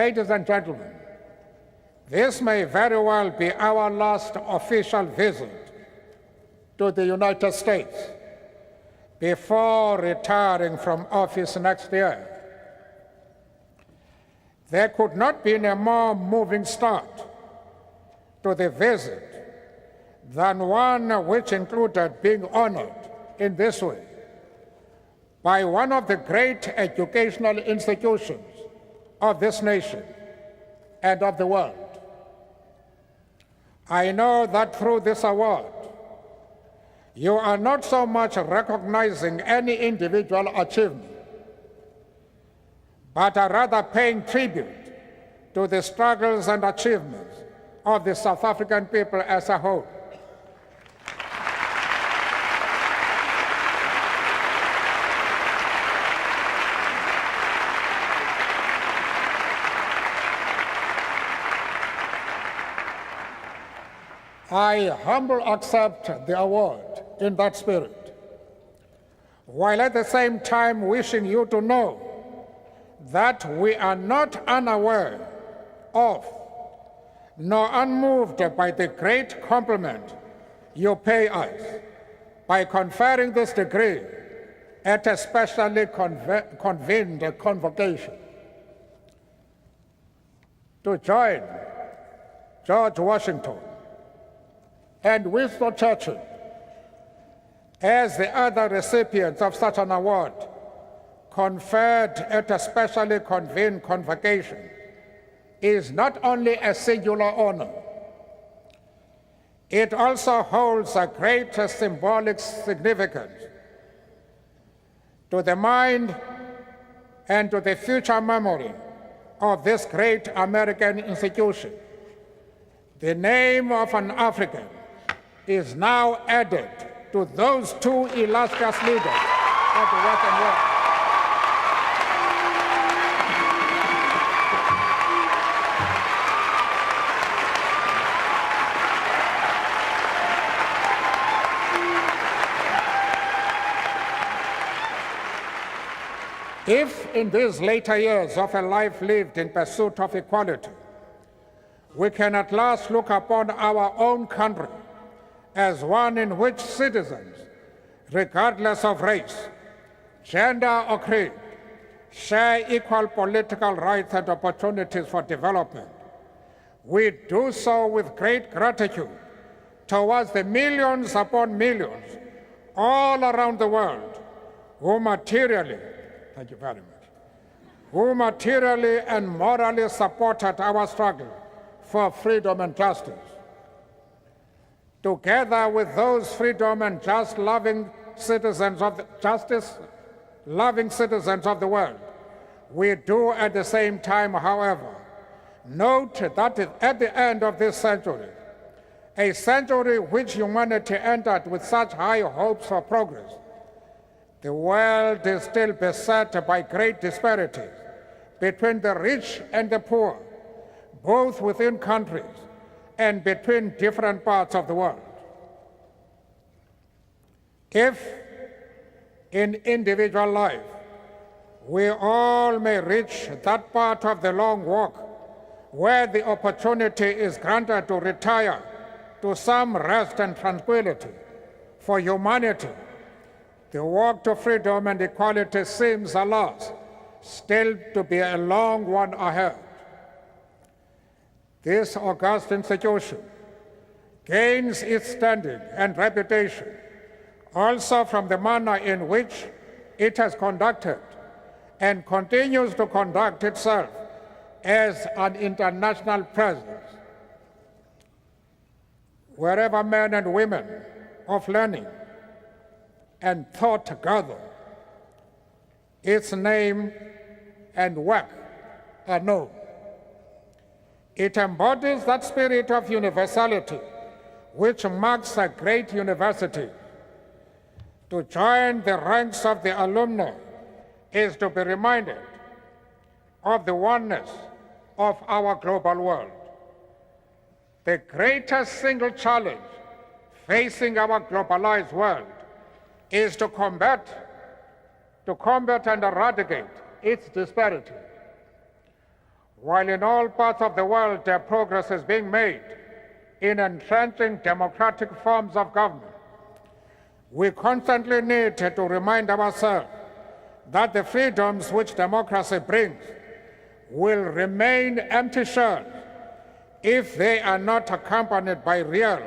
Ladies and gentlemen, this may very well be our last official visit to the United States before retiring from office next year. There could not be a more moving start to the visit than one which included being honored in this way by one of the great educational institutions of this nation and of the world. I know that through this award, you are not so much recognizing any individual achievement, but are rather paying tribute to the struggles and achievements of the South African people as a whole. I humbly accept the award in that spirit, while at the same time wishing you to know that we are not unaware of nor unmoved by the great compliment you pay us by conferring this degree at a specially convened convocation. To join George Washington and Winston Churchill as the other recipients of such an award conferred at a specially convened convocation is not only a singular honor, it also holds a great symbolic significance to the mind and to the future memory of this great American institution. The name of an African is now added to those two illustrious leaders of the Western world. If in these later years of a life lived in pursuit of equality, we can at last look upon our own country as one in which citizens, regardless of race, gender, or creed, share equal political rights and opportunities for development, we do so with great gratitude towards the millions upon millions all around the world who materially, thank you very much, who materially and morally supported our struggle for freedom and justice. Together with those freedom and justice-loving citizens of the world, we do at the same time, however, note that at the end of this century, a century which humanity entered with such high hopes for progress, the world is still beset by great disparities between the rich and the poor, both within countries and between different parts of the world. If in individual life we all may reach that part of the long walk where the opportunity is granted to retire to some rest and tranquility for humanity, the walk to freedom and equality seems, alas, still to be a long one ahead. This august institution gains its standing and reputation also from the manner in which it has conducted and continues to conduct itself as an international presence. Wherever men and women of learning and thought gather, its name and work are known. It embodies that spirit of universality which marks a great university. To join the ranks of the alumni is to be reminded of the oneness of our global world. The greatest single challenge facing our globalized world is to combat and eradicate its disparity. While in all parts of the world progress is being made in entrenching democratic forms of government, we constantly need to remind ourselves that the freedoms which democracy brings will remain empty shells if they are not accompanied by real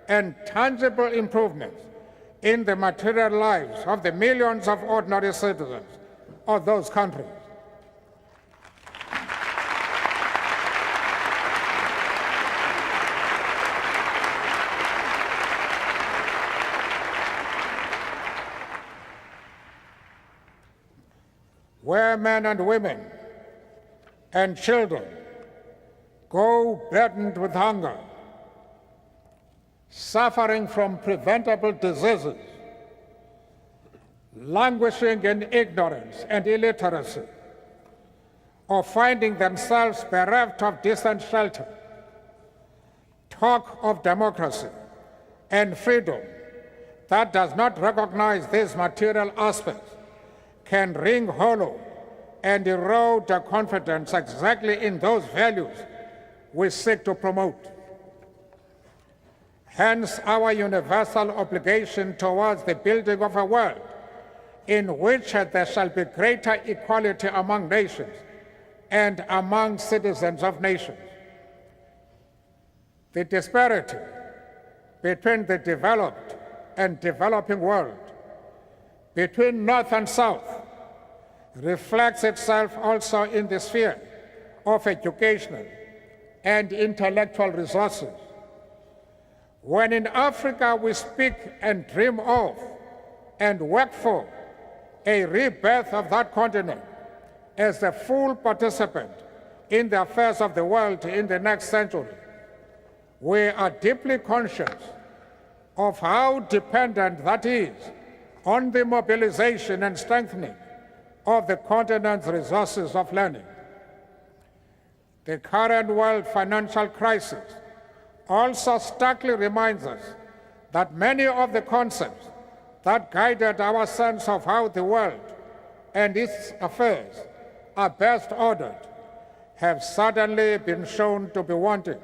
and tangible improvements in the material lives of the millions of ordinary citizens of those countries. Where men and women and children go burdened with hunger, suffering from preventable diseases, languishing in ignorance and illiteracy, or finding themselves bereft of decent shelter, talk of democracy and freedom that does not recognize these material aspects can ring hollow and erode the confidence exactly in those values we seek to promote. Hence, our universal obligation towards the building of a world in which there shall be greater equality among nations and among citizens of nations. The disparity between the developed and developing world, between North and South, reflects itself also in the sphere of educational and intellectual resources. When in Africa we speak and dream of and work for a rebirth of that continent as a full participant in the affairs of the world in the next century, we are deeply conscious of how dependent that is on the mobilization and strengthening of the continent's resources of learning. The current world financial crisis also starkly reminds us that many of the concepts that guided our sense of how the world and its affairs are best ordered have suddenly been shown to be wanting.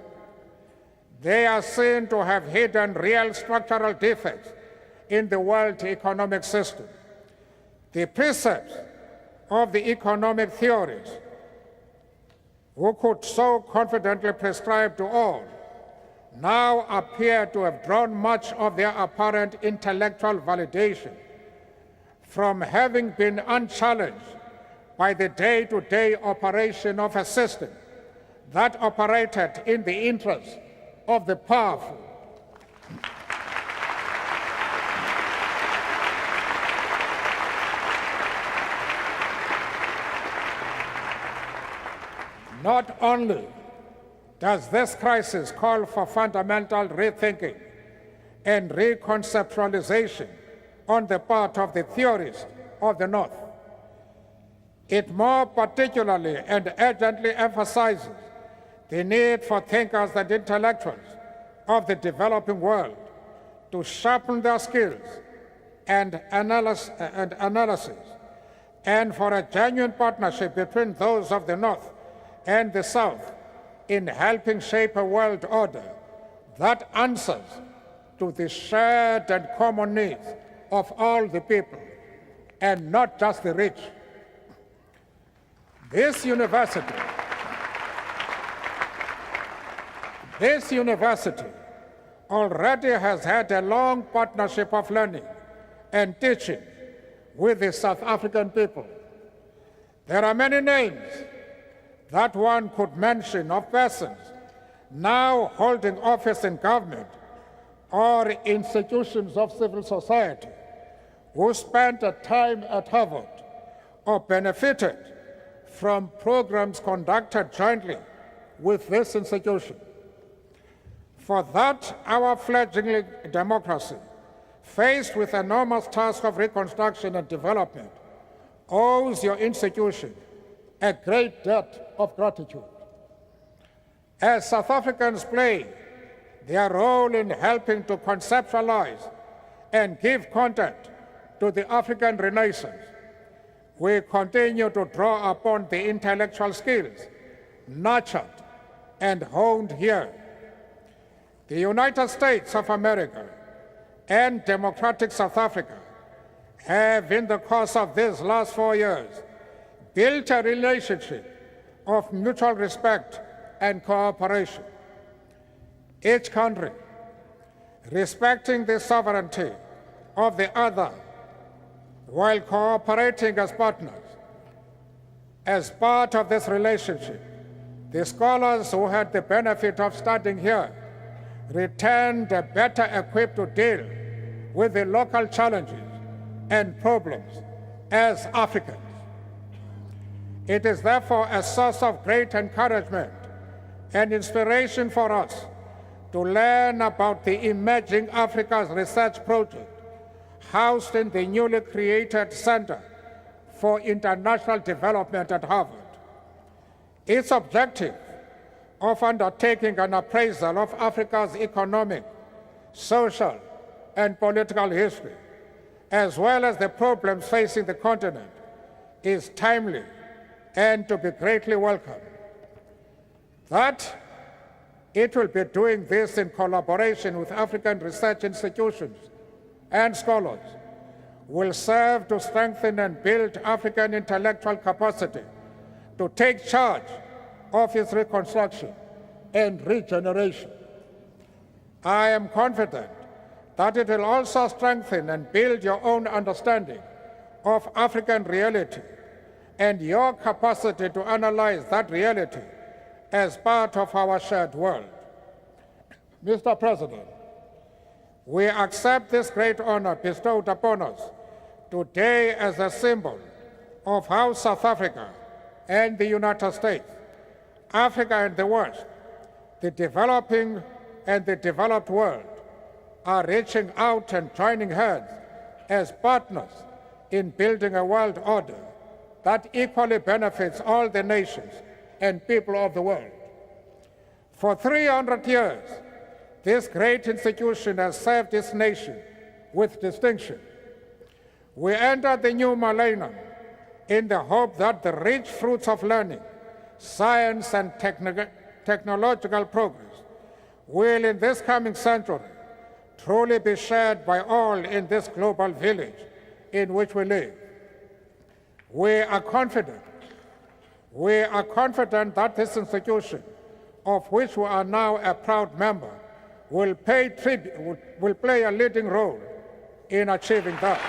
They are seen to have hidden real structural defects in the world economic system. The precepts of the economic theories who could so confidently prescribe to all now appear to have drawn much of their apparent intellectual validation from having been unchallenged by the day-to-day operation of a system that operated in the interest of the powerful. Not only does this crisis call for fundamental rethinking and reconceptualization on the part of the theorists of the North, it more particularly and urgently emphasizes the need for thinkers and intellectuals of the developing world to sharpen their skills and analysis, and for a genuine partnership between those of the North and the South in helping shape a world order that answers to the shared and common needs of all the people, and not just the rich. This university already has had a long partnership of learning and teaching with the South African people. There are many names that one could mention of persons now holding office in government or institutions of civil society who spent a time at Harvard or benefited from programs conducted jointly with this institution. For that, our fledgling democracy, faced with an enormous task of reconstruction and development, owes your institution a great debt of gratitude. As South Africans play their role in helping to conceptualize and give content to the African Renaissance, we continue to draw upon the intellectual skills nurtured, and honed here. The United States of America and democratic South Africa have, in the course of these last 4 years, built a relationship of mutual respect and cooperation. Each country, respecting the sovereignty of the other while cooperating as partners. As part of this relationship, the scholars who had the benefit of studying here returned better equipped to deal with the local challenges and problems as Africans. It is therefore a source of great encouragement and inspiration for us to learn about the Emerging Africa's Research Project housed in the newly created Center for International Development at Harvard. Its objective of undertaking an appraisal of Africa's economic, social, and political history, as well as the problems facing the continent, is timely and to be greatly welcomed. That it will be doing this in collaboration with African research institutions and scholars will serve to strengthen and build African intellectual capacity to take charge of its reconstruction and regeneration. I am confident that it will also strengthen and build your own understanding of African reality and your capacity to analyze that reality as part of our shared world. Mr. President, we accept this great honor bestowed upon us today as a symbol of how South Africa and the United States, Africa and the West, the developing and the developed world, are reaching out and joining hands as partners in building a world order that equally benefits all the nations and people of the world. For 300 years, this great institution has served its nation with distinction. We enter the new millennium in the hope that the rich fruits of learning, science, and technological progress will, in this coming century, truly be shared by all in this global village in which we live. We are confident that this institution, of which we are now a proud member, will play a leading role in achieving that.